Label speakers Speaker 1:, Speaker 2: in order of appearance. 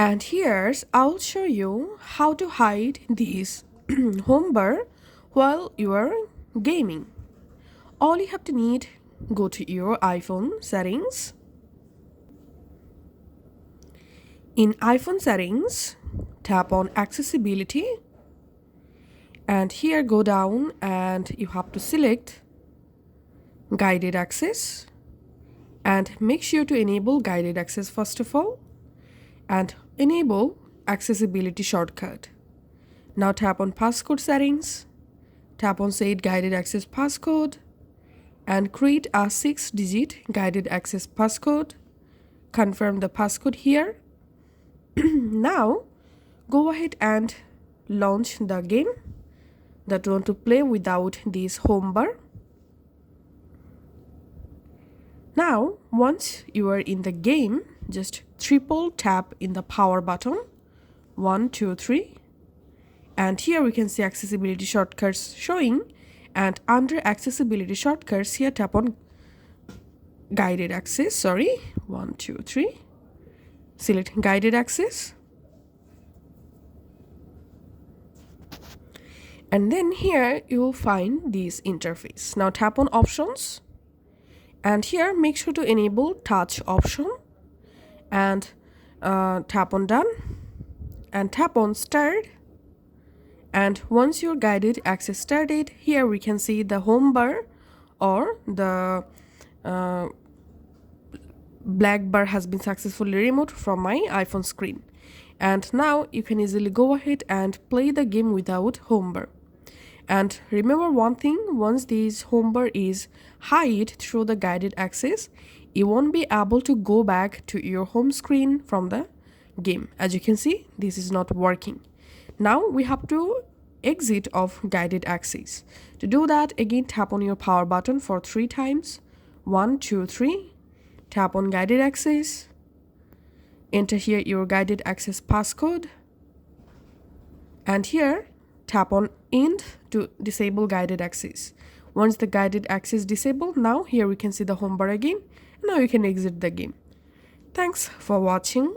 Speaker 1: And here's I'll show you how to hide this home bar while you are gaming. All you have to need, go to your iPhone settings. In iPhone settings, tap on accessibility, and here go down and you have to select guided access, and make sure to enable guided access first of all, and enable accessibility shortcut. Now tap on passcode settings, tap on set guided access passcode, and create a 6-digit guided access passcode. Confirm the passcode here. Now go ahead and launch the game that you want to play without this home bar. Now once you are in the game, just triple tap in the power button, 1 2 3, and here we can see accessibility shortcuts showing, and under accessibility shortcuts here tap on guided access, 1 2 3, select guided access, and then here you will find this interface. Now tap on options, and here make sure to enable touch option, and tap on done, and tap on start. And once your guided access started, here we can see the home bar or the black bar has been successfully removed from my iPhone screen. And now you can easily go ahead and play the game without home bar. And remember one thing, once this home bar is hid through the guided access, you won't be able to go back to your home screen from the game. As you can see, this is not working. Now we have to exit of guided access. To do that, again tap on your power button for 3 times, 1 2 3, tap on guided access, enter here your guided access passcode, and here tap on end to disable guided access. Once the guided access disabled, now here we can see the home bar again. Now you can exit the game. Thanks for watching.